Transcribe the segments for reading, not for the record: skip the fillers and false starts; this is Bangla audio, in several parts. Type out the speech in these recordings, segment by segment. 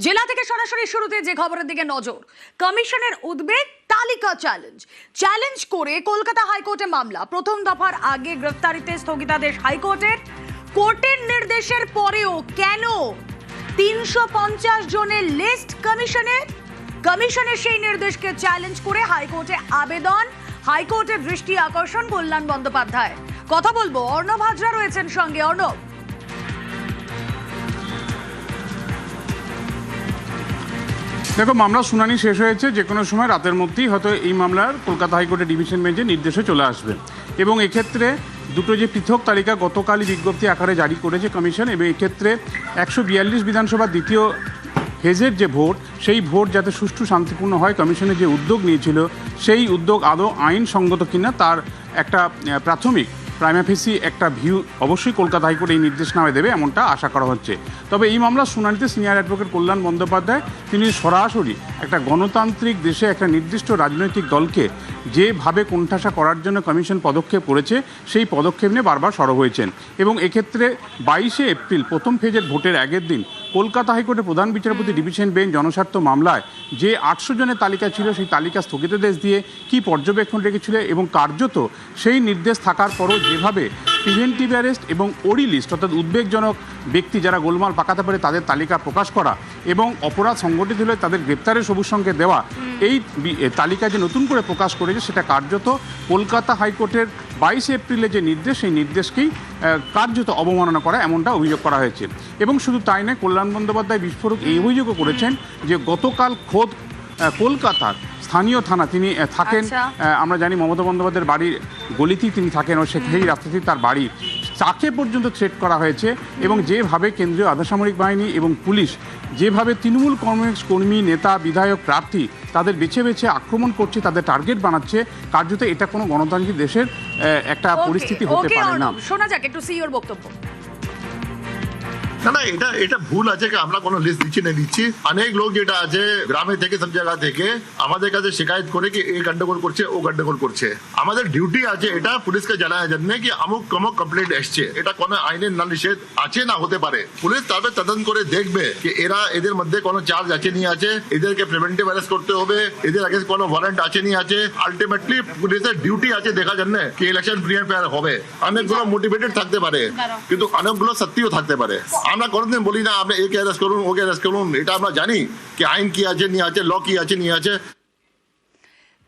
জেলা থেকে সরাসরি শুরুতে যে খবরের দিকে নজর, কমিশনের উদ্বেগ তালিকা চ্যালেঞ্জ করে কলকাতা হাইকোর্টে মামলা। প্রথম দফার আগে গ্রেফতারিতে স্থগিতাদেশ হাইকোর্টের। কোর্টের নির্দেশের পরেও কেন 350 জনের লিস্ট কমিশনের সেই নির্দেশকে চ্যালেঞ্জ করে হাইকোর্টে আবেদন। হাইকোর্টের দৃষ্টি আকর্ষণ কল্যাণ বন্দ্যোপাধ্যায়। কথা বলবো, অর্ণব হাজরা রয়েছেন সঙ্গে। অর্ণব, দেখো, মামলা শুনানি শেষ হয়েছে। যে কোনো সময় রাতের মধ্যেই হয়তো এই মামলার কলকাতা হাইকোর্টের ডিভিশন বেঞ্চে নির্দেশে চলে আসবে। এবং এক্ষেত্রে দুটো যে পৃথক তালিকা গতকালই বিজ্ঞপ্তি আকারে জারি করেছে কমিশন, এবং এক্ষেত্রে 142 বিধানসভার দ্বিতীয় ফেজের যে ভোট, সেই ভোট যাতে সুষ্ঠু শান্তিপূর্ণ হয়, কমিশনের যে উদ্যোগ নিয়েছিল সেই উদ্যোগ আদৌ আইনসঙ্গত কিনা তার একটা প্রাথমিক প্রাইমা ফেসি একটা ভিউ অবশ্যই কলকাতা হাইকোর্ট এই নির্দেশনামায় দেবে, এমনটা আশা করা হচ্ছে। তবে এই মামলার শুনানিতে সিনিয়র অ্যাডভোকেট কল্যাণ বন্দ্যোপাধ্যায় তিনি সরাসরি একটা গণতান্ত্রিক দেশে একটা নির্দিষ্ট রাজনৈতিক দলকে যেভাবে কোণঠাসা করার জন্য কমিশন পদক্ষেপ করেছে সেই পদক্ষেপ নিয়ে বারবার সরব হয়েছেন। এবং এক্ষেত্রে 22শে এপ্রিল প্রথম ফেজের ভোটের আগের দিন কলকাতা হাইকোর্টের প্রধান বিচারপতি ডিভিশন বেঞ্চ জনস্বার্থ মামলায় যে 800 জনের তালিকা ছিল সেই তালিকা স্থগিতাদেশ দিয়ে কি পর্যবেক্ষণ রেখেছিল, এবং কার্যত সেই নির্দেশ থাকার পরও যেভাবে প্রিভেন্টিভ অ্যারেস্ট এবং ওরি লিস্ট অর্থাৎ উদ্বেগজনক ব্যক্তি যারা গোলমাল পাকাতে পারে তাদের তালিকা প্রকাশ করা এবং অপরাধ সংগঠিত হলে তাদের গ্রেপ্তারের সবুজ সংকেত দেওয়া, এই তালিকা যে নতুন করে প্রকাশ করেছে সেটা কার্যত কলকাতা হাইকোর্টের 22শে এপ্রিলে যে নির্দেশ সেই নির্দেশকেই কার্যত অবমাননা করা, এমনটা অভিযোগ করা হয়েছে। এবং শুধু তাই নয়, কল্যাণ বন্দ্যোপাধ্যায় বিস্ফোরক এই অভিযোগও করেছেন যে গতকাল খোদ কলকাতার স্থানীয় থানা তিনি থাকেন, আমরা জানি মমতা বন্দ্যোপাধ্যায়ের বাড়ির গলিতেই তিনি থাকেন ও সেই রাস্তাতেই তার বাড়ি, তাকে পর্যন্ত থ্রেট করা হয়েছে। এবং যেভাবে কেন্দ্রীয় আধাসামরিক বাহিনী এবং পুলিশ যেভাবে তৃণমূল কংগ্রেস কর্মী, নেতা, বিধায়ক, প্রার্থী তাদের বেছে বেছে আক্রমণ করছে, তাদের টার্গেট বানাচ্ছে, কার্যত এটা কোনো গণতান্ত্রিক দেশের একটা পরিস্থিতি হতে পারে না। শোনা যাক একটু সিইওর বক্তব্য। না, এটা ভুল আছে কি আমরা কোনো লিস্ট দিচ্ছি। অনেক লোক যেটা আছে গ্রামে থেকে সব জায়গা থেকে আমাদের কাছে শিকায়ত করে কি এই গন্ডগোল করছে, ও গন্ডগোল করছে। আমাদের ডিউটি আছে এটা পুলিশকে জানায় জন্য কি অমুক কমপ্লেন্ট এসছে, এটা কোনো আইনের না নিষেধ আছে না হতে পারে। পুলিশ তারপরে তদন্ত করে দেখবে কি এদের মধ্যে কোনো চার্জ আছে নি আছে, এদেরকে প্রিভেন্টিভ অ্যারেস্ট করতে হবে, এদের আগে কোনো ওয়ারেন্ট আছে নি আছে। আলটিমেটলি পুলিশের ডিউটি আছে দেখা জন্য কি ইলেকশন ফ্রি এন্ড ফেয়ার হবে। অনেকগুলো মোটিভেটেড থাকতে পারে কিন্তু অনেকগুলো সত্যিও থাকতে পারে। আমরা কোনোদিন বলি না আপনি একে অ্যারেস্ট করুন, ওকে অ্যারেস্ট করুন। এটা আমরা জানি কি আইন কি আছে নি আছে, ল কি আছে নি আছে।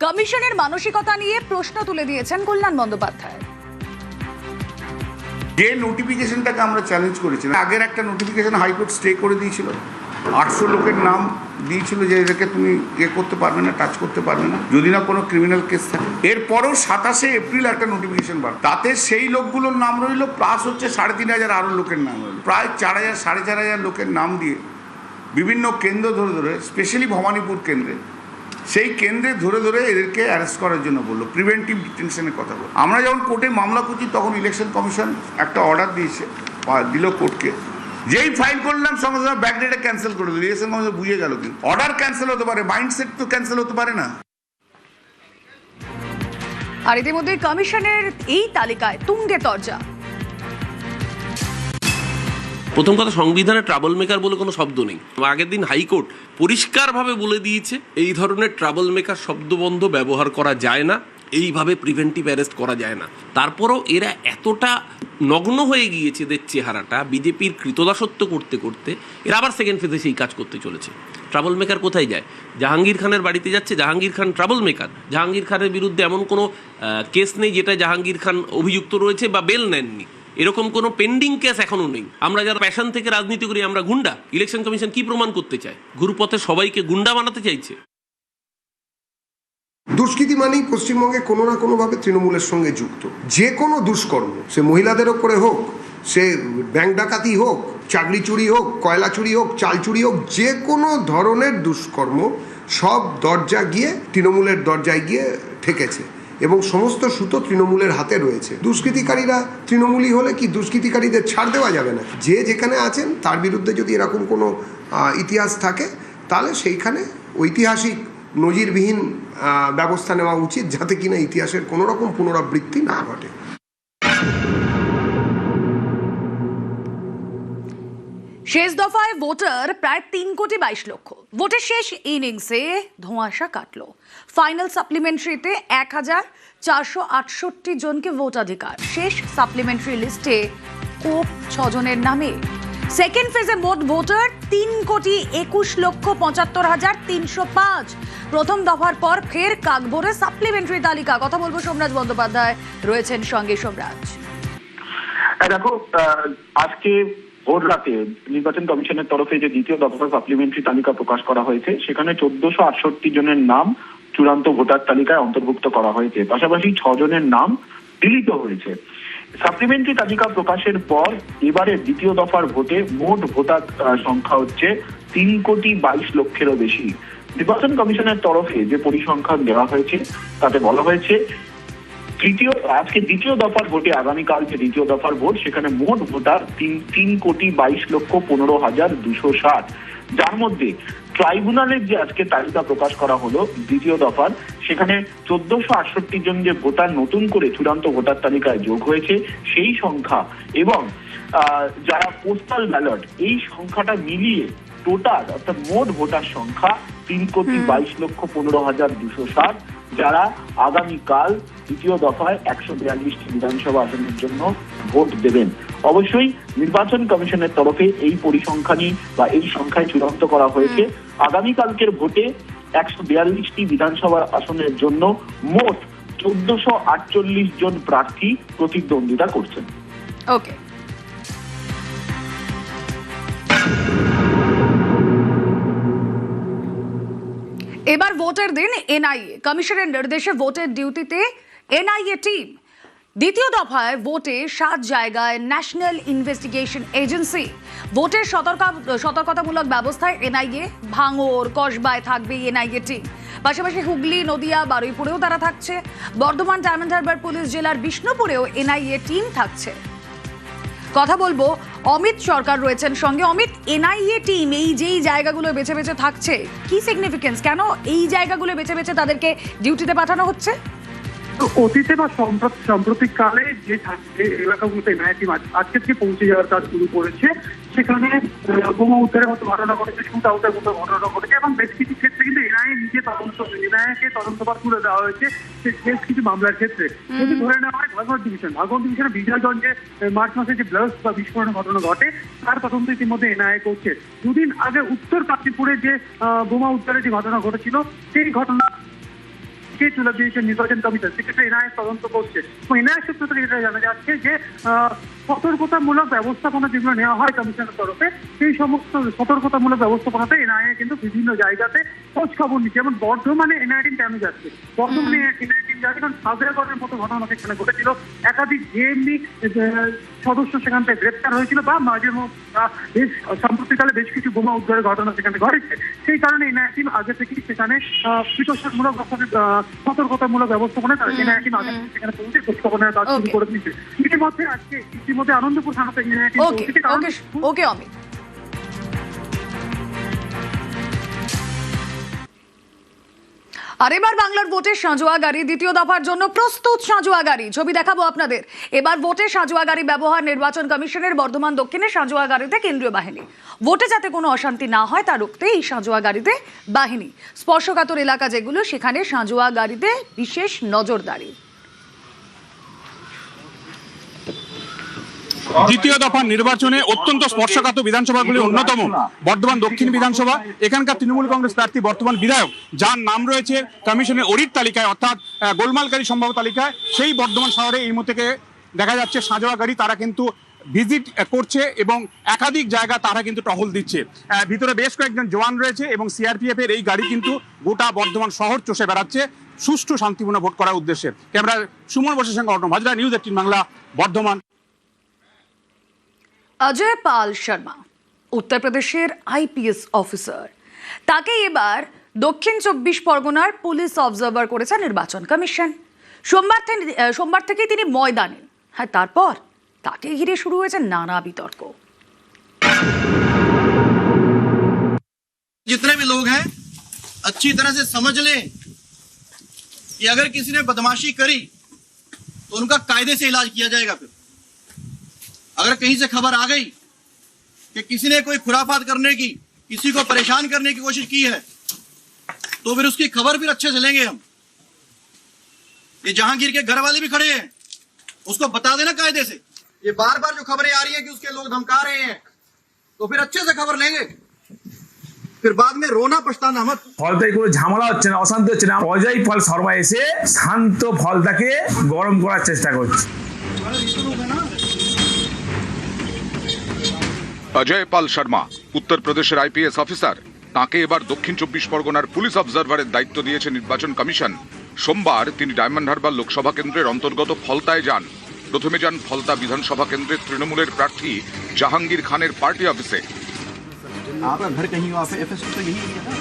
কমিশনের মানসিকতা নিয়ে প্রশ্ন তুলে দিয়েছেন কল্যাণ বন্দ্যোপাধ্যায়। যে নোটিফিকেশনটাকে আমরা চ্যালেঞ্জ করেছিলাম, আগের একটা নোটিফিকেশন হাইকোর্ট স্টে করে দিয়েছিল, 800 লোকের নাম দিয়েছিল যে এদেরকে তুমি করতে পারবে না, টাচ করতে পারবে না যদি না কোনো ক্রিমিনাল কেস থাকে। এরপরেও 27শে এপ্রিল একটা নোটিফিকেশন বার, তাতে সেই লোকগুলোর নাম রইল, প্লাস হচ্ছে 3500 আরো লোকের নাম রইল, প্রায় 4000 4500 লোকের নাম দিয়ে বিভিন্ন কেন্দ্র ধরে ধরে, স্পেশালি ভবানীপুর কেন্দ্রে, সেই কেন্দ্রে ধরে ধরে এদেরকে অ্যারেস্ট করার জন্য বললো, প্রিভেন্টিভ ডিটেনশনের কথা বললো। আমরা যখন কোর্টে মামলা করছি তখন ইলেকশন কমিশন একটা অর্ডার দিল কোর্টকে, যেই ফাইল করলাম সঙ্গে সঙ্গে ব্যাকডেটে ক্যান্সেল করে দিল। ইলেকশন কমিশন বুঝে গেল কিন্তু অর্ডার ক্যান্সেল হতে পারে, মাইন্ডসেট তো ক্যান্সেল হতে পারে না। আর ইতিমধ্যে কমিশনের এই তালিকায় তুঙ্গে তর্জা। প্রথম কথা, সংবিধানে ট্রাবল মেকার বলে কোনো শব্দ নেই। আগের দিন হাইকোর্ট পরিষ্কারভাবে বলে দিয়েছে এই ধরনের ট্রাবল মেকার শব্দবন্ধ ব্যবহার করা যায় না, এইভাবে প্রিভেন্টিভ অ্যারেস্ট করা যায় না। তারপরও এরা এতটা নগ্ন হয়ে গিয়েছে, এদের চেহারাটা বিজেপির কৃতদাসত্ব করতে করতে এরা আবার সেকেন্ড ফেজে সেই কাজ করতে চলেছে। ট্রাবল মেকার কোথায় যায়? জাহাঙ্গীর খানের বাড়িতে যাচ্ছে, জাহাঙ্গীর খান ট্রাবল মেকার। জাহাঙ্গীর খানের বিরুদ্ধে এমন কোনো কেস নেই যেটা জাহাঙ্গীর খান অভিযুক্ত রয়েছে বা বেল নেননি, এরকম কোনো পেন্ডিং কেস এখনো নেই। আমরা যারা প্যাশন থেকে রাজনীতি করি আমরা গুন্ডা, ইলেকশন কমিশন কি প্রমাণ করতে চায়? ঘুরপথে সবাইকে গুন্ডা বানাতে চাইছে। দুষ্কৃতি মানেই পশ্চিমবঙ্গে কোনো না কোনোভাবে তৃণমূলের সঙ্গে যুক্ত। যে কোনো দুষ্কর্ম, সে মহিলাদের ওপরে হোক, সে ব্যাংক ডাকাতি হোক, চাকরি চুরি হোক, কয়লা চুরি হোক, চাল চুরি হোক, যে কোনো ধরনের দুষ্কর্ম সব দরজা গিয়ে তৃণমূলের দরজায় গিয়ে ঠেকেছে এবং সমস্ত সুতো তৃণমূলের হাতে রয়েছে। দুষ্কৃতিকারীরা তৃণমূলই হলে কি দুষ্কৃতিকারীদের ছাড় দেওয়া যাবে না? যে যেখানে আছেন তার বিরুদ্ধে যদি এরকম কোনো ইতিহাস থাকে তাহলে সেইখানে ঐতিহাসিক নজিরবিহীন ব্যবস্থা নেওয়া উচিত, যাতে কিনা ইতিহাসের কোনো রকম পুনরাবৃত্তি না ঘটে। শেষ দফায় ভোটার প্রায় 3,22,00,000। ভোটের শেষ ইনিংসে ধোঁয়াশা কাটলো। ফাইনাল সাপ্লিমেন্টারিতে 1,468 জনকে ভোটাধিকার। শেষ সাপ্লিমেন্টারি লিস্টে কোপ 6 জনের নামে। সেকেন্ড ফেজে মোট ভোটার 3,21,75,305। প্রথম দফার পর ফের কাকভোরে সাপ্লিমেন্টারি তালিকা। কথা বলবো সোমরাজ বন্দ্যোপাধ্যায় রয়েছেন সঙ্গে। সোমরাজ, দেখো, আজকে ভোর রাতে নির্বাচন কমিশনের তরফে যে দ্বিতীয় দফার সাপ্লিমেন্টারি তালিকা প্রকাশ করা হয়েছে, সেখানে 1,468 জনের নাম চূড়ান্ত ভোটার তালিকায় অন্তর্ভুক্ত করা হয়েছে। পাশাপাশি 6 জনের নাম ডিলিট হয়েছে। সাপ্লিমেন্টারি তালিকা প্রকাশের পর এবারে দ্বিতীয় দফার ভোটে মোট ভোটার সংখ্যা হচ্ছে 3,22,00,000-এরও বেশি। নির্বাচন কমিশনের তরফে যে পরিসংখ্যান দেওয়া হয়েছে তাতে বলা হয়েছে আজকে দ্বিতীয় দফার ভোটে, আগামীকাল যে দ্বিতীয় দফার ভোট, সেখানে মোট ভোটার 3,22,15,260, যার মধ্যে ট্রাইব্যুনালের যে আজকে তালিকা প্রকাশ করা হলো দ্বিতীয় দফার, সেখানে 1,468 জন যে ভোটার নতুন করে চূড়ান্ত ভোটার তালিকায় যোগ হয়েছে সেই সংখ্যা এবং যারা পোস্টাল ব্যালট, এই সংখ্যাটা মিলিয়ে টোটাল অর্থাৎ মোট ভোটার সংখ্যা 3,22,15,260, যারা আগামীকাল দ্বিতীয় দফায় 142টি বিধানসভা আসনের জন্য ভোট দেবেন। অবশ্যই নির্বাচন কমিশনের তরফে এই পরিসংখ্যানই বা এই সংখ্যায় চূড়ান্ত করা হয়েছে। আগামীকালকের ভোটে 142টি বিধানসভা আসনের জন্য মোট 1,448 জন প্রার্থী প্রতিদ্বন্দ্বিতা করছেন। ওকে। এবার ভোটের দিন এনআইএ কমিশনের নির্দেশে ভোটের ডিউটিতে এনআইএ টিম। দ্বিতীয় দফায় ভোটে 7 জায়গায় ন্যাশনাল ইনভেস্টিগেশন এজেন্সি। ভোটের সতর্কতামূলক ব্যবস্থায় এনআইএ ভাঙড়, কসবায় থাকবে এনআইএ টিম। পাশাপাশি হুগলি, নদিয়া, বারুইপুরেও তারা থাকছে। বর্ধমান, ডায়মন্ড হারবার পুলিশ জেলার বিষ্ণুপুরেও এনআইএ টিম থাকছে। কথা বলবো, অমিত সরকার রয়েছেন সঙ্গে। অমিত, এনআইএ টিম এই যেই জায়গাগুলো বেছে বেছে থাকছে, কি সিগনিফিকেন্স? কেন এই জায়গাগুলো বেছে বেছে তাদেরকে ডিউটিতে পাঠানো হচ্ছে? অতীতে বা সাম্প্রতিককালে যে এলাকাগুলোতে এনআইএ টিম আজকে থেকে পৌঁছে যাওয়ার কাজ শুরু করেছে, সেখানে বোমা উদ্ধারের মতো ঘটনা ঘটেছে, শুট আউটের মতো ঘটনা ঘটেছে এবং বেশ কিছু ক্ষেত্রে কিন্তু এনআইএ এনআইএকে তদন্তভার তুলে দেওয়া হয়েছে বেশ কিছু মামলার ক্ষেত্রে। যদি ধরে নেওয়া হয় ভাগড় ডিভিশনের বিজয়গঞ্জে মার্চ মাসে যে ব্লাস্ট বা বিস্ফোরণের ঘটনা ঘটে, তার তদন্ত ইতিমধ্যে এনআইএ করছে। দুদিন আগে উত্তর কাশীপুরে যে বোমা উদ্ধারের যে ঘটনা ঘটেছিল, সেই ঘটনা তুলে দিয়েছে নির্বাচন কমিশন, সেক্ষেত্রে এনআইএ তদন্ত করছে। এনআইএ সূত্র থেকে এটা জানা যাচ্ছে যে সতর্কতামূলক ব্যবস্থাপনা যেগুলো নেওয়া হয় কমিশনের তরফে, সেই সমস্ত সতর্কতামূলক ব্যবস্থাপনাতে এনআইএ কিন্তু বিভিন্ন জায়গাতে খোঁজ খবর নিচ্ছে। যেমন বর্ধমানে এনআইএ টিম কেন যাচ্ছে? বর্ধমানে এনআইএ টিম যাচ্ছে কারণ সাবরেগড়ের মতো ঘটনা সেখানে ঘটেছিল। একাধিক জেএমবি সদস্য সেখান থেকে গ্রেপ্তার হয়েছিল বা মাঝে বেশ সাম্প্রতিককালে বেশ কিছু বোমা উদ্ধারের ঘটনা সেখানে ঘটেছে। সেই কারণে এনআইএ টিম আগে থেকেই সেখানে বিতর্কমূলক সতর্কতামূলক ব্যবস্থাপনা তারা এনআইএ টিম আগে থেকে সেখানে পৌঁছে খোঁজ খবর নেওয়ার কাজ শুরু করে দিচ্ছে। ইতিমধ্যে আনন্দপুর থানাতে এনআইএ টিম পৌঁছেছে। ওকে অমিত। আর এবার বাংলার ভোটে সাঁজোয়া গাড়ি। দ্বিতীয় দফার জন্য প্রস্তুত সাঁজোয়া গাড়ি। ছবি দেখাবো আপনাদের। এবার ভোটে সাঁজোয়া গাড়ি ব্যবহার। নির্বাচন কমিশনের বর্ধমান দক্ষিণে সাঁজোয়া গাড়িতে কেন্দ্রীয় বাহিনী। ভোটে যাতে কোনো অশান্তি না হয় তা রুখতে এই সাঁজোয়া গাড়িতে বাহিনী। স্পর্শকাতর এলাকা যেগুলো, সেখানে সাঁজোয়া গাড়িতে বিশেষ নজরদারি। দ্বিতীয় দফার নির্বাচনে অত্যন্ত স্পর্শকাতর বিধানসভাগুলির অন্যতম বর্ধমান দক্ষিণ বিধানসভা। এখানকার তৃণমূল কংগ্রেস প্রার্থী বর্তমান বিধায়ক, যার নাম রয়েছে কমিশনের অডিট তালিকায় অর্থাৎ গোলমালকারী সম্ভাব্য তালিকায়, সেই বর্ধমান শহরে এই মুহূর্তে দেখা যাচ্ছে সাঁজোয়া গাড়ি তারা কিন্তু ভিজিট করছে এবং একাধিক জায়গা তারা কিন্তু টহল দিচ্ছে। ভিতরে বেশ কয়েকজন জওয়ান রয়েছে এবং সিআরপিএফ এর এই গাড়ি কিন্তু গোটা বর্ধমান শহর চষে বেড়াচ্ছে সুষ্ঠু শান্তিপূর্ণ ভোট করার উদ্দেশ্যে। ক্যামেরা সুমন বসুর সঙ্গে অর্ণব হাজরা, নিউজ 18 বাংলা, বর্ধমান। অজয় পাল শর্মা উত্তরপ্রদেশের আইপিএস অফিসার। তাকে এবার দক্ষিণ 24 পরগনার পুলিশ অবজার্ভার করেছে নির্বাচন কমিশন। সোমবার থেকে তিনি ময়দানে। হ্যাঁ, তারপর তাকে ঘিরে শুরু হয়েছে নানা বিতর্ক। जितने भी लोग हैं अच्छी तरह से समझ लें कि अगर किसी ने बदमाशी करी तो उनका कायदे से इलाज किया जाएगा। फिर अगर कहीं से खबर आ गई कि किसी ने कोई खुराफात करने की, किसी को परेशान करने की कोशिश की है तो फिर उसकी खबर फिर अच्छे से लेंगे हम। ये जहांगीर के घर वाले भी खड़े हैं, उसको बता देना कायदे से। ये बार बार जो खबरें आ रही है कि उसके लोग धमका रहे हैं, तो फिर अच्छे से खबर लेंगे, फिर बाद में रोना पछताना मत। ফলতাই কোনো ঝামেলা হচ্ছে না, অশান্তি হচ্ছে না। অজয় পাল শর্মা এসে শান্ত ফলতাকে গরম করার চেষ্টা করছে। অজয় পাল শর্মা উত্তরপ্রদেশের আইপিএস অফিসার। তাকে এবার দক্ষিণ 24 পরগনার পুলিশ অবজারভারের দায়িত্ব দিয়েছে নির্বাচন কমিশন। সোমবার তিনি ডায়মন্ড হারবার লোকসভা কেন্দ্রের অন্তর্গত ফলতায় যান। প্রথমে যান ফলতা বিধানসভা কেন্দ্রের তৃণমূলের প্রার্থী জাহাঙ্গীর খানের পার্টি অফিসে।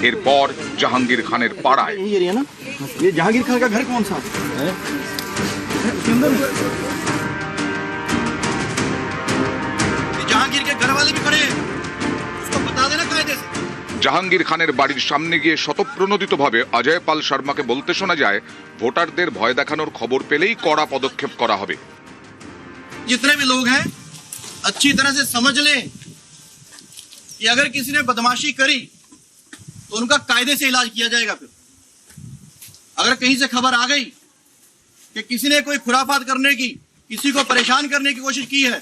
এরপর জাহাঙ্গীর খানের পাড়ায়। जहांगीर खान का घर कौन सा है? जहांगीर के घर वाले भी खड़े हैं, उसको बता देना कायदे से। জাহাঙ্গীর খানের বাড়ির সামনে গিয়ে স্বতঃপ্রণোদিতভাবে অজয় পাল শর্মাকে বলতে শোনা যায়, ভোটারদের ভয় দেখানোর খবর পেলেই কড়া পদক্ষেপ করা হবে। जितने भी लोग हैं अच्छी तरह से समझ लें कि अगर किसी ने बदमाशी करी तो उनका कायदे से इलाज किया जाएगा। फिर अगर कहीं से खबर आ गई कि किसी ने कोई खुराफात करने की, किसी को परेशान करने की कोशिश की है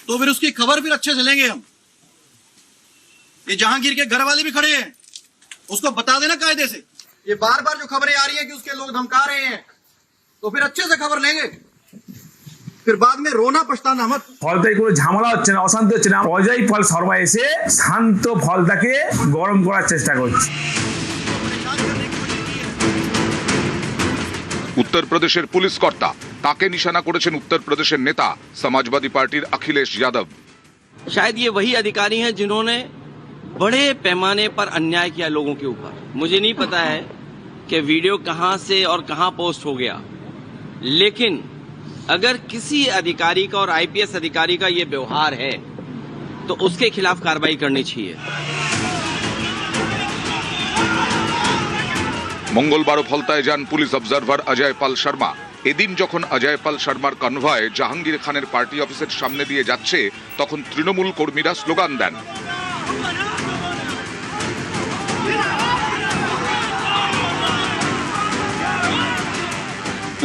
तो फिर उसकी खबर फिर अच्छे से लेंगे हम। ये जहांगीर के घर वाले भी खड़े हैं, उसको बता देना कायदे से। ये बार बार जो खबरें आ रही है कि उसके लोग धमका रहे हैं, तो फिर अच्छे से खबर लेंगे, फिर बाद में रोना पछताना मत। ফলতাই কোনো ঝামেলা হচ্ছে না, অশান্তি হচ্ছে না। অজয় পাল শর্মা এসে শান্ত ফলতাকে গরম করার চেষ্টা করছে। উত্তরপ্রদেশের পুলিশ কর্তা, তাকে নিশানা করেছেন উত্তরপ্রদেশের নেতা সমাজবাদী পার্টির অখিলেশ যাদব। शायद ये वही अधिकारी हैं जिन्होंने बड़े पैमाने पर अन्याय किया लोगों के ऊपर। मुझे नहीं पता है कि वीडियो कहां से और कहां पोस्ट हो गया, लेकिन अगर किसी अधिकारी का और आईपीएस अधिकारी का ये व्यवहार है तो उसके खिलाफ कार्रवाई करनी चाहिए। মঙ্গলবারও ফলতায় যান পুলিশ অবজারভার অজয় পাল শর্মা। এদিন যখন অজয় পাল শর্মার কনভয় জাহাঙ্গীর খানের পার্টি অফিসের সামনে দিয়ে যাচ্ছে, তখন তৃণমূল কর্মীরা স্লোগান দেন।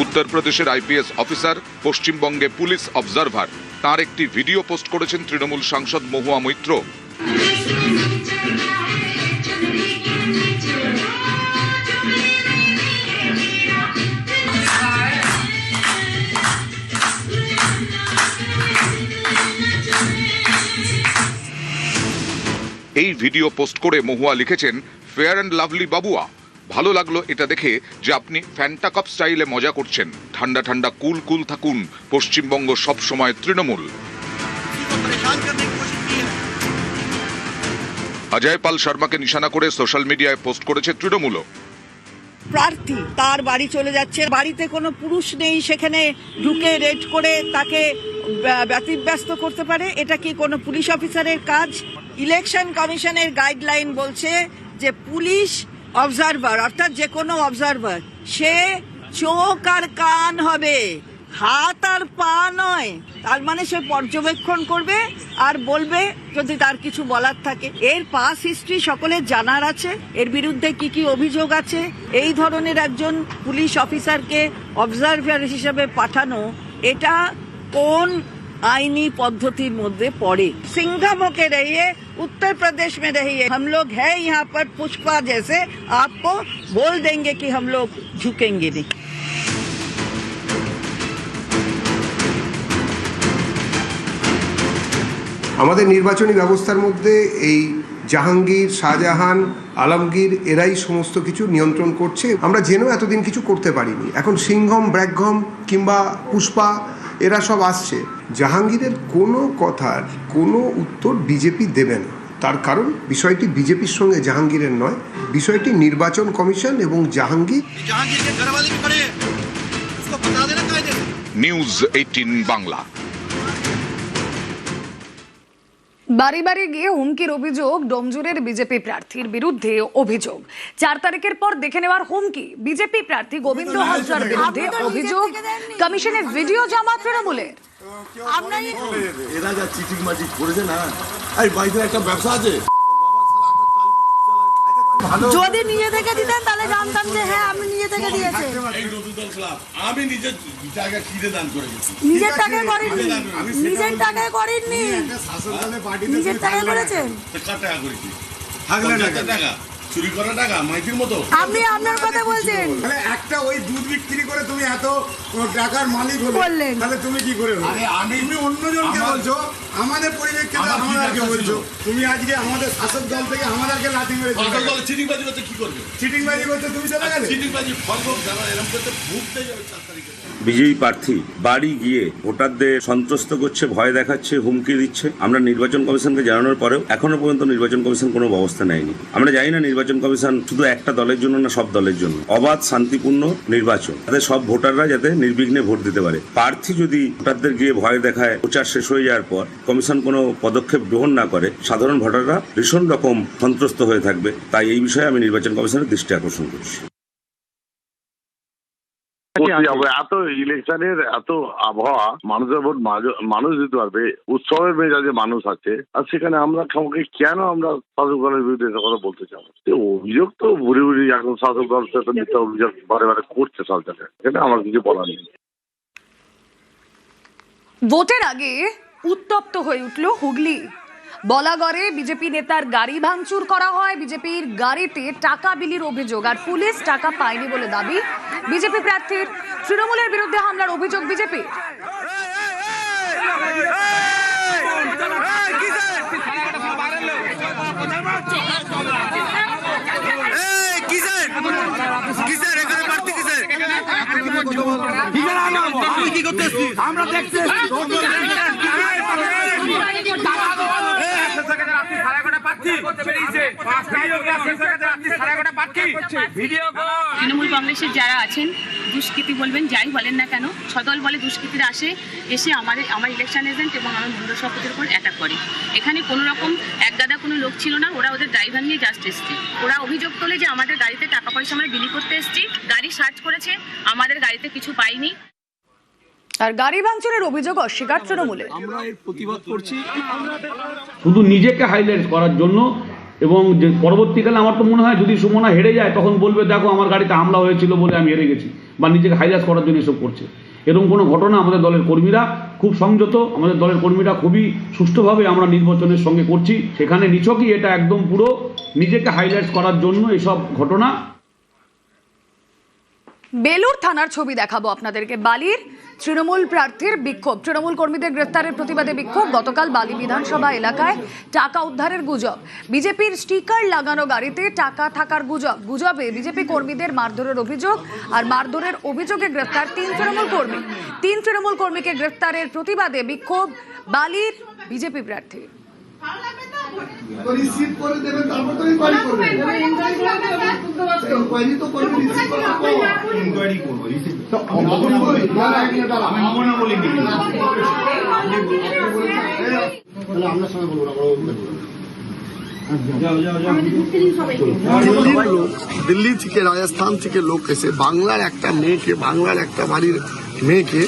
উত্তরপ্রদেশের আইপিএস অফিসার, পশ্চিমবঙ্গে পুলিশ অবজারভার, তার একটি ভিডিও পোস্ট করেছেন তৃণমূল সাংসদ মহুয়া মৈত্র। এই ভিডিও পোস্ট করে মহুয়া লিখেছেন, ফেয়ার অ্যান্ড লাভলি বাবুয়া, ভালো লাগলো এটা দেখে যে আপনি ফ্যান্টা কাপ স্টাইলে মজা করছেন। ঠান্ডা ঠান্ডা কুল কুল থাকুন, পশ্চিমবঙ্গ সব সময় তৃণমূল। অজয় পাল শর্মাকে নিশানা করে সোশ্যাল মিডিয়ায় পোস্ট করেছে তৃণমূলও। প্রার্থী তার বাড়ি চলে যাচ্ছে, বাড়িতে কোনো পুরুষ নেই, সেখানে ঢুকে রেড করে তাকে ব্যতিব্যস্ত করতে পারে? এটা কি কোনো পুলিশ অফিসারের কাজ? ইলেকশন কমিশনের গাইডলাইন বলছে যে পুলিশ অবজারভার অর্থাৎ যে কোনো অবজারভার সে চোখ আর কান হবে, হাত আর পা নয়। তার মানে সে পর্যবেক্ষণ করবে আর বলবে যদি তার কিছু বলার থাকে। এর পাস হিস্ট্রি সকলের জানার আছে, এর বিরুদ্ধে কি কি অভিযোগ আছে। এই ধরনের একজন পুলিশ অফিসারকে অবজারভার হিসেবে পাঠানো এটা কোন आईनी पद्धतिर मध्य पड़े? सिंघम होके रहिए, उत्तर प्रदेश में रहिए। हम लोग है यहाँ पर पुष्पा जैसे, आपको बोल देंगे कि हम लोग झुकेंगे नहीं। আমাদের নির্বাচনী ব্যবস্থার মধ্যে এই জাহাঙ্গীর, শাহজাহান, আলমগীর এরাই সমস্ত কিছু নিয়ন্ত্রণ করছে। আমরা জেনেও এতদিন কিছু করতে পারিনি। এখন সিংহম, ব্র্যাকঘম কিংবা পুষ্পা এরা সব আসছে। জাহাঙ্গীরের কোনো কথার কোনো উত্তর বিজেপি দেবে না। তার কারণ বিষয়টি বিজেপির সঙ্গে জাহাঙ্গীরের নয়, বিষয়টি নির্বাচন কমিশন এবং জাহাঙ্গীর। নিউজ 18 বাংলা। বাড়ি বাড়ি গিয়ে হুমকির অভিযোগ ডোমজুরের বিজেপি প্রার্থীর বিরুদ্ধে অভিযোগ 4 তারিখের পর দেখে নেওয়ার হুমকি বিজেপি প্রার্থী গোবিন্দ হাজরার বিরুদ্ধে অভিযোগ কমিশনের ভিডিও জমা তৃণমূলের। এরা যা চিটিং মাটিং করেছে না, এই বাড়িতে একটা ব্যবসা আছে, যদি নিজে থেকে দিতেন তাহলে জানতাম যে হ্যাঁ আপনি নিজে থেকে দিয়েছেন। আমি নিজের জায়গা কিনে দান করে গেছি, নিজের টাকায় করেননি, নিজের টাকায় করেননি, নিজের টাকায় করেছেন। কার টাকা করেছি? থাকলে টাকা চুরি করা টাকা মাইতির মতো। আপনি আপনার কথা বলছেন, তাহলে একটা ওই দুধ বিক্রি করে তুমি এত টাকার মালিক বললেন, তাহলে তুমি কি করে? আরে আমি তুমি অন্যজনকে বলছো, আমাদের পরিবেশকে আমাদেরকে বলছো। তুমি আজকে আমাদের শাসক দল থেকে আমাদেরকে লাঠি মেরে শাসক দল চিটিংবাজি করতে কি করবে? চিটিংবাজি করতে তুমি চলে গেলে। চিটিংবাজি ফল হোক, যারা এরকম করতে ভুগতে যাবে 4 তারিখে। বিজেপি প্রার্থী বাড়ি গিয়ে ভোটারদের সন্ত্রস্ত করছে, ভয় দেখাচ্ছে, হুমকি দিচ্ছে। আমরা নির্বাচন কমিশনকে জানানোর পরেও এখনো পর্যন্ত নির্বাচন কমিশন কোনো ব্যবস্থা নেয়নি। আমরা জানি না নির্বাচন কমিশন শুধু একটা দলের জন্য না সব দলের জন্য। অবাধ শান্তিপূর্ণ নির্বাচন, তাদের সব ভোটাররা যাতে নির্বিঘ্নে ভোট দিতে পারে। প্রার্থী যদি ভোটারদের গিয়ে ভয় দেখায়, প্রচার শেষ হয়ে যাওয়ার পর কমিশন কোনো পদক্ষেপ গ্রহণ না করে, সাধারণ ভোটাররা ভীষণ রকম সন্ত্রস্ত হয়ে থাকবে। তাই এই বিষয়ে আমি নির্বাচন কমিশনের দৃষ্টি আকর্ষণ করছি। এত ইলেকশনের এত আবহাওয়া, মানুষের ভোট মানুষ দিতে পারবে, উৎসবের মেজাজে মানুষ আছে, আর সেখানে আমরা কাউকে কেন আমরা শাসক দলের বিরুদ্ধে কথা বলতে চাবো? অভিযোগ তো ভুরি ভুরি এখন শাসক দল মিথ্যা অভিযোগ বারে বারে করছে সরকারে, এটা আমার কিছু বলার নেই। ভোটের আগে উত্তপ্ত হয়ে উঠল হুগলি। বলাগড়ে বিজেপি নেতার গাড়ি ভাঙচুর করা হয়, বিজেপির গাড়িতে টাকা বিলির অভিযোগ, আর পুলিশ টাকা পায়নি বলে দাবি বিজেপি প্রার্থীর। তৃণমূলের বিরুদ্ধে হামলার অভিযোগ বিজেপি। আমরা দেখতে তৃণমূল কংগ্রেসের যারা আছেন দুষ্কৃতী বলবেন, যাই বলেন না কেন, সদল বলে দুষ্কৃতীরা এসে আমার ইলেকশন এজেন্ট এবং আমার মন্ডল সভাপতির উপর অ্যাটাক করে। এখানে কোনো রকম একগাদা কোনো লোক ছিল না, ওরা ওদের ড্রাইভার নিয়ে জাস্ট এসছে। ওরা অভিযোগ তোলে যে আমাদের গাড়িতে টাকা পয়সা আমরা বিলি করতে এসেছি, গাড়ি সার্চ করেছে, আমাদের গাড়িতে কিছু পাইনি। আর গাড়ি ভাঙচুরের অভিযোগ অস্বীকার তৃণমূলে। আমরা এর প্রতিবাদ করছি শুধু নিজেকে হাইলাইট করার জন্য, এবং যে পরবর্তীকালে আমার তো মনে হয় যদি সুমনা হেরে যায় তখন বলবে দেখো আমার গাড়িতে হামলা হয়েছিল বলে আমি হেরে গেছি, বা নিজেকে হাইলাইট করার জন্য এসব করছে। এরকম কোনো ঘটনা আমাদের দলের কর্মীরা খুব সংযত, আমাদের দলের কর্মীরা খুবই সুষ্ঠুভাবে আমরা নির্বাচনের সঙ্গে করছি। সেখানে নিছকই এটা একদম পুরো নিজেকে হাইলাইট করার জন্য এসব ঘটনা। বেলুর থানার ছবি দেখাবো আপনাদেরকে। বালির তৃণমূল প্রার্থীর বিক্ষোভ, তৃণমূল কর্মীদের গ্রেফতারের প্রতিবাদে বিক্ষোভ। গতকাল বালি বিধানসভা এলাকায় টাকা উদ্ধারের গুজব, বিজেপির স্টিকার লাগানো গাড়িতে টাকা থাকার গুজব, গুজবে বিজেপি কর্মীদের মারধরের অভিযোগ, আর মারধরের অভিযোগে গ্রেফতার 3 তৃণমূল কর্মী। 3 তৃণমূল কর্মীকে গ্রেফতারের প্রতিবাদে বিক্ষোভ বালির বিজেপি প্রার্থী। রিসিভ করে দেবেন, তারপর তো ইনকোয়ারি করবেন। ইনকোয়ারি তো করবেন, রিসিভ করার পর ইনকোয়ারি করব। রিসিভ তো আমি মনে বলি কি তাহলে আপনার সঙ্গে বলবো না, দিল্লি থেকে রাজস্থান থেকে লোক এসে বাংলার একটা মেয়েকে, বাংলার একটা বাড়ির মেয়েকে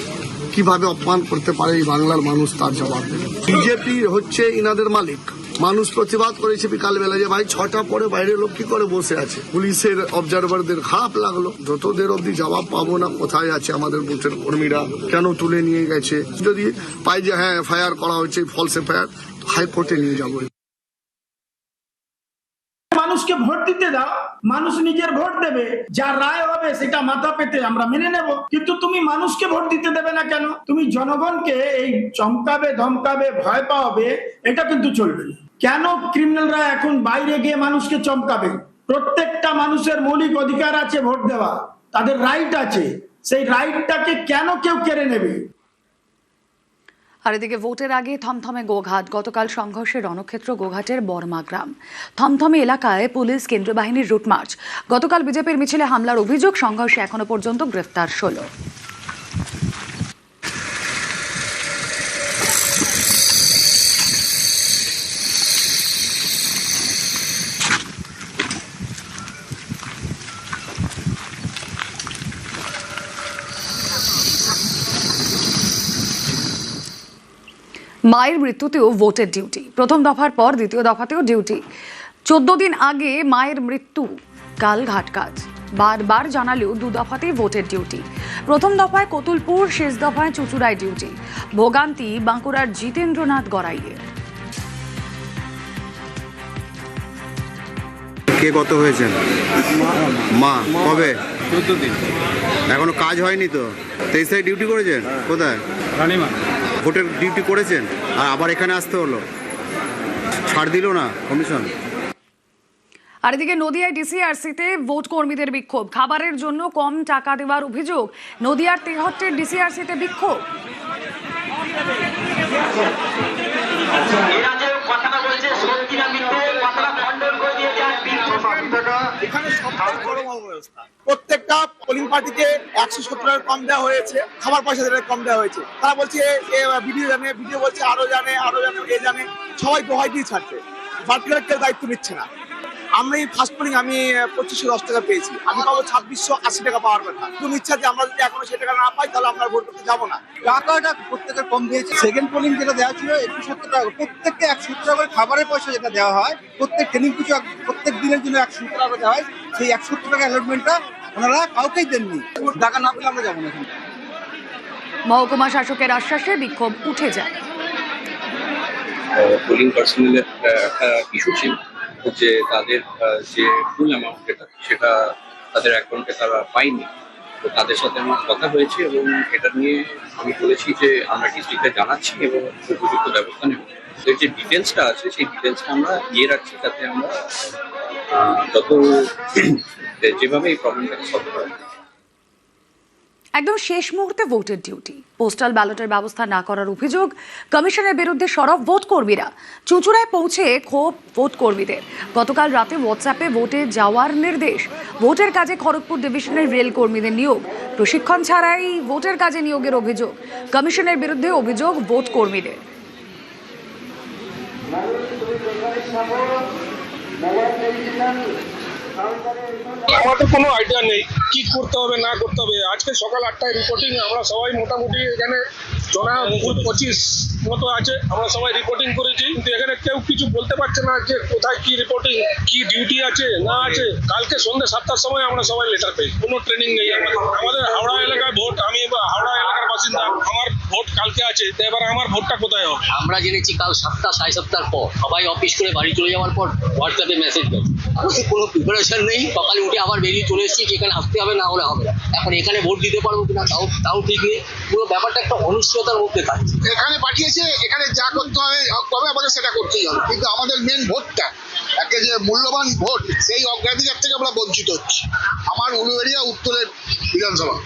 কিভাবে অপমান করতে পারে এই বাংলার মানুষ, তার জবাব দেবে। বিজেপি হচ্ছে ইনাদের মালিক। মানুষ প্রতিবাদ করেছে বিকালবেলা যে ভাই 6টা পরে বাইরের লোক কি করে বসে আছে। পুলিশের অবজারভারদের খারাপ লাগলো, যতদের অব্দি জবাব পাবো না কোথায় আছে আমাদের বুথের কর্মীরা, কেন তুলে নিয়ে গেছে, যদি পাই যে হ্যাঁ এফআইআর করা হয়েছে, ফলস এফআইআর, হাইকোর্টে নিয়ে যাবো। মানুষকে ভোট দিতে দাও, মানুষ নিজের ভোট দেবে, যা রায় হবে সেটা মাথা পেতে আমরা মেনে নেব, কিন্তু তুমি মানুষকে ভোট দিতে দেবে না কেন? তুমি জনগণকে এই চমকাবে, ধমকাবে, ভয় পাওয়াবে, এটা কিন্তু চলবে না। কেন ক্রিমিনালরা এখন বাইরে গিয়ে মানুষকে চমকাবে? প্রত্যেকটা মানুষের মৌলিক অধিকার আছে ভোট দেওয়া, তাদের রাইট আছে, সেই রাইটটাকে কেন কেউ কেড়ে নেবে? আর এদিকে ভোটের আগে থমথমে গোঘাট, গতকাল সংঘর্ষের রণক্ষেত্র গোঘাটের বর্মা গ্রাম। থমথমে এলাকায় পুলিশ কেন্দ্রীয় বাহিনীর রুট মার্চ। গতকাল বিজেপির মিছিলে হামলার অভিযোগ, সংঘর্ষে এখনো পর্যন্ত গ্রেফতার 16। মায়ের মৃত্যুতেও ভোটের ডিউটি। প্রথম দফার পর দ্বিতীয় দফাতেও ডিউটি। 14 দিন আগে মায়ের মৃত্যু, কাল ঘাটকাজ। বারবার জানালেও দু দফাতেই ভোটের ডিউটি। প্রথম দফায় কতুলপুর, শেষ দফায় চুঁচুড়ায় ডিউটি। ভোগান্তি বাঁকুড়ার জিতেন্দ্রনাথ গড়াইয়ের। কে কত হয়েছেন? মা কবে? 14 দিন। এখনো কাজ হয়নি তো? 23 তারিখ ডিউটি করেছেন? কোথায়? রানীমা। ভোটের ডিউটি করেছেন আর আবার এখানে আসতে হলো, ছাড় দিল না কমিশন। আর এদিকে নদিয়ায় ডিসিআরসিতে ভোট কর্মীদের বিক্ষোভ। খাবারের জন্য কম টাকা দেওয়ার অভিযোগ। নদিয়ার তেহট্টের ডিসিআরসিতে বিক্ষোভ। প্রত্যেকটা পোলিং পার্টিতে 170 টাকা কম দেওয়া হয়েছে, খাবার পয়সা কম দেওয়া হয়েছে। তারা বলছে ভিডিও জানে, ভিডিও বলছে আরো জানে, এ জানে, সবাই দোহাই দিয়ে ছাড়ছে। পার্টিকুলার কেউ দায়িত্ব নিচ্ছে না। আমি ফার্স্ট পোলিং আমি 2510 টাকা পেয়েছি, আমি পাবো 2680 টাকা পাওয়ার কথা। তুমি ইচ্ছা যে আমরা যদি এখনো সে টাকা না পাই তাহলে আমরা ভোট করতে যাবো না। টাকাটা প্রত্যেকের কম দিয়েছে। সেকেন্ড পোলিং যেটা দেওয়া ছিল 270 টাকা, প্রত্যেককে 170 টাকা করে খাবারের পয়সা যেটা দেওয়া হয়, প্রত্যেক ট্রেনিং কিছু প্রত্যেক দিনের জন্য 170 টাকা করে দেওয়া হয়। সেই 170 টাকা অ্যালটমেন্টটা ওনারা কাউকেই দেননি। টাকা না পেলে আমরা যাবো না। মহকুমা শাসকের আশ্বাসে বিক্ষোভ উঠে যায়। পোলিং পার্সোনালের একটা ইস্যু ছিল যে তাদের যে ফুল অ্যামাউন্ট সেটা তাদের অ্যাকাউন্টে তারা পায়নি। তো তাদের সাথে আমার কথা হয়েছে এবং এটা নিয়ে আমি বলেছি যে আমরা ডিস্ট্রিক্টে জানাচ্ছি এবং উপযুক্ত ব্যবস্থা নেব। এর যে ডিটেলসটা আছে সেই ডিটেলসটা আমরা রাখছি, যাতে আমরা যত যেভাবে এই প্রবলেমটাকে সলভ করা যায়। একদম শেষ মুহূর্তে ভোটের ডিউটি। পোস্টাল ব্যালটের ব্যবস্থা না করার অভিযোগ। কমিশনের বিরুদ্ধে সরব ভোট কর্মীরা। চুঁচুড়ায় পৌঁছে ক্ষোভ ভোট কর্মীদের। গতকাল রাতে হোয়াটসঅ্যাপে ভোটে যাওয়ার নির্দেশ। ভোটের কাজে খড়গপুর ডিভিশনের রেল কর্মীদের নিয়োগ। প্রশিক্ষণ ছাড়াই ভোটের কাজে নিয়োগের অভিযোগ। কমিশনের বিরুদ্ধে অভিযোগ ভোট কর্মীদের। আমাদের কোনো আইডিয়া নেই কি করতে হবে না করতে হবে। আজকে সকাল 8টায় রিপোর্টিং, আমরা সবাই মোটামুটি এখানে জনা 25 মতো আছে, আমরা সবাই রিপোর্টিং করেছি, কিন্তু এখানে কেউ কিছু বলতে পারছে না যে কোথায় কি রিপোর্টিং, কি ডিউটি আছে না আছে। কালকে সন্ধ্যে 7টার সময় আমরা সবাই লেটার পেয়েছি, কোনো ট্রেনিং নেই আমাদের। হাওড়া এলাকায় ভোট, আমি হাওড়া এলাকার বাসিন্দা, আমার ভোট কালকে আছে, তো এবার আমার ভোটটা কোথায় হবে? আমরা জেনেছি কাল 7টা 7:30 পর সবাই অফিস করে বাড়ি চলে যাওয়ার পর হোয়াটসঅ্যাপে মেসেজ দেয়। আমাদের কোনো প্রিপারেশন নেই, সকালে উঠে আবার বেরিয়ে চলে এসেছি যে এখানে আসতে হবে, না হলে হবে না। এখন এখানে ভোট দিতে পারবো কিনা তাও ঠিক নেই। পুরো ব্যাপারটা একটা অনিশ্চয়তার মধ্যে থাকছে। এখানে পাঠিয়েছে, এখানে যা করতে হবে তবে আমাদের সেটা করতেই হবে, কিন্তু আমাদের মেন ভোটটা, একটা যে মূল্যবান ভোট, সেই অগ্রাধিকার থেকে আমরা বঞ্চিত হচ্ছি। আমার উলুবেড়িয়া উত্তরের বিধানসভা।